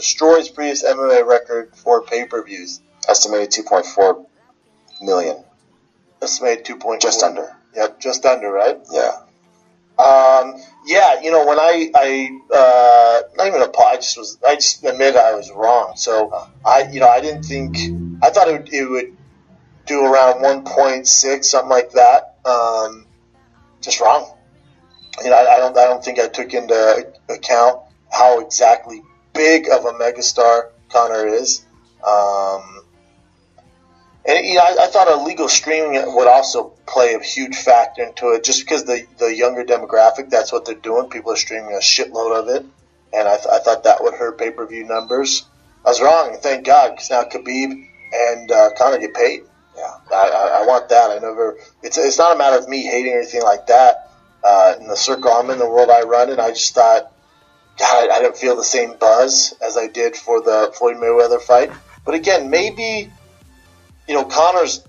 destroys previous MMA record for pay-per-views. Estimated 2.4 million. Estimated 2.4. Just under. Yep, just under, right? Yeah. Yeah, when I not even I just admit I was wrong. So I didn't think, I thought it would do around 1.6, something like that. Just wrong. I don't think I took into account how exactly big of a megastar Conor is. And I thought illegal streaming would also play a huge factor into it, just because the younger demographic, that's what they're doing. People are streaming a shitload of it, and I thought that would hurt pay-per-view numbers. I was wrong, and thank God, because now Khabib and Conor get paid. Yeah, I want that. It's not a matter of me hating or anything like that. In the circle I'm in, the world I run in, I just thought, God, I didn't feel the same buzz as I did for the Floyd Mayweather fight. But again, maybe, Conor's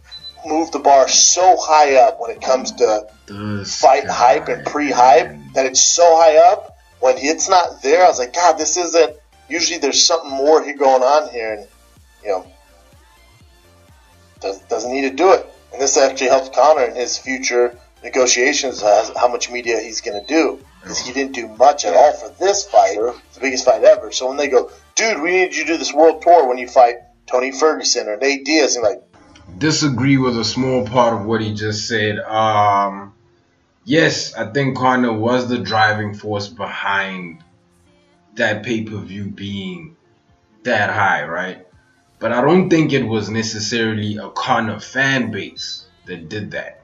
moved the bar so high up when it comes to fight hype and pre-hype that it's so high up. When it's not there, I was like, God, this isn't. Usually there's something more here going on here, and doesn't need to do it. And this actually helps Conor in his future negotiations, how much media he's going to do, because he didn't do much at all for this fight. It's the biggest fight ever. So when they go, dude, we need you to do this world tour when you fight Tony Ferguson or Nate Diaz, and disagree with a small part of what he just said. Yes, I think Conor was the driving force behind that pay-per-view being that high, right? But I don't think it was necessarily a Conor fan base that did that.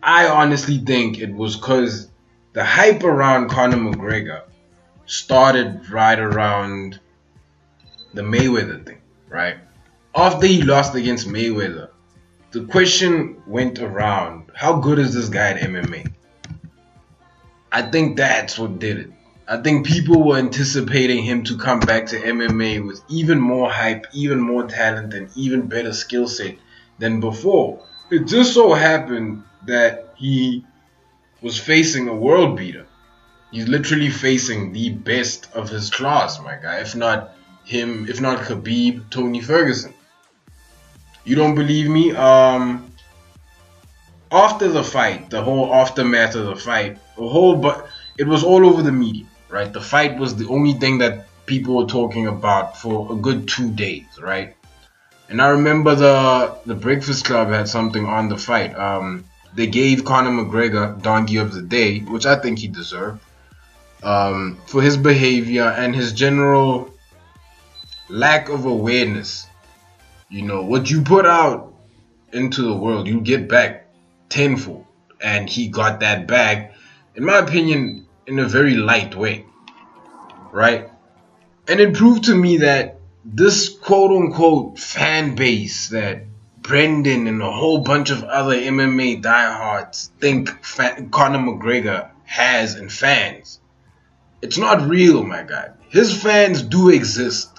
I honestly think it was because the hype around Conor McGregor started right around the Mayweather thing, right? After he lost against Mayweather, the question went around, how good is this guy at MMA? I think that's what did it. I think people were anticipating him to come back to MMA with even more hype, even more talent, and even better skill set than before. It just so happened that he was facing a world beater. He's literally facing the best of his class, my guy. If not him, if not Khabib, Tony Ferguson. You don't believe me? After the fight, the whole aftermath of the fight, it was all over the media, right? The fight was the only thing that people were talking about for a good 2 days, right? And I remember the Breakfast Club had something on the fight. They gave Conor McGregor Donkey of the Day, which I think he deserved, for his behavior and his general lack of awareness. What you put out into the world, you get back tenfold. And he got that back, in my opinion, in a very light way, right? And it proved to me that this quote-unquote fan base that Brendan and a whole bunch of other MMA diehards think Conor McGregor has in fans, it's not real, my guy. His fans do exist.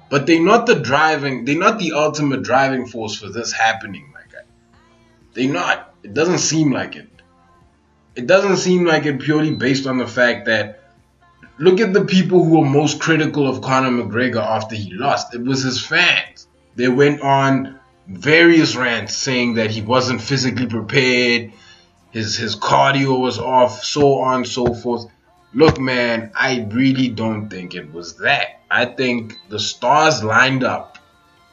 But they're not the ultimate driving force for this happening, my guy. They're not. It doesn't seem like it. It doesn't seem like it purely based on the fact that, look at the people who were most critical of Conor McGregor after he lost. It was his fans. They went on various rants saying that he wasn't physically prepared, his cardio was off, so on and so forth. Look, man, I really don't think it was that. I think the stars lined up,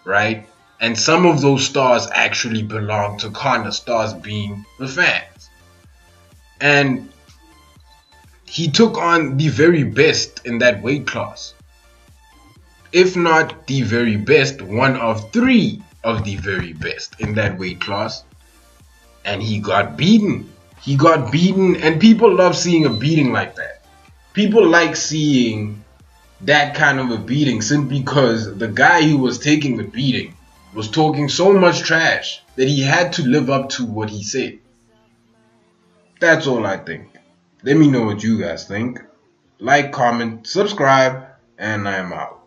right? And some of those stars actually belong to Conor, stars being the fans. And he took on the very best in that weight class. If not the very best, one of 3 of the very best in that weight class. And he got beaten. He got beaten, and people love seeing a beating like that. People like seeing that kind of a beating simply because the guy who was taking the beating was talking so much trash that he had to live up to what he said. That's all I think. Let me know what you guys think. Like, comment, subscribe, and I'm out.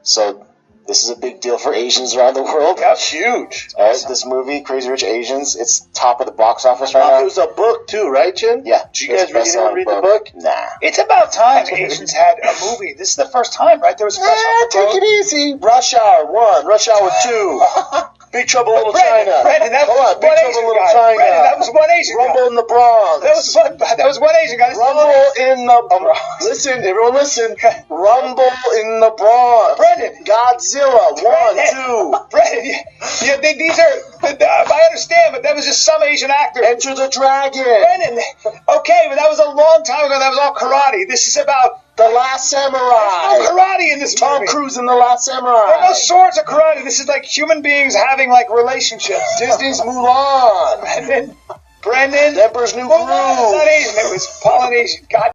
So This is a big deal for Asians around the world. That's huge. All right, this movie, Crazy Rich Asians, it's top of the box office right It now. was a book too, right, Jim? Yeah. Did you guys read the book? Nah. It's about time Asians had a movie. This is the first time, right? There was a Fresh Off the Take Boat. it easy. Rush Hour 1, Rush Hour 2, Big Trouble in Little China. Brandon, that Hold was on, Big one Trouble Asian in Little guy. China. Brandon, that was one Asian Rumble guy. in the Bronx. That was one Asian guy. This is Rumble in the Bronx. Listen, everyone listen. Rumble in the Bronx. Brandon. Godzilla 1, 2. Brandon, yeah, these are. I understand, but that was just some Asian actor. Enter the Dragon. Brandon, okay, but that was a long time ago. That was all karate. This is about The Last Samurai. no karate in this Tom movie. Cruise in The Last Samurai. There are no swords or karate. This is like human beings having like relationships. Disney's Mulan. Brandon, The Emperor's New Mulan is not Groove. Asian. It was Polynesian. God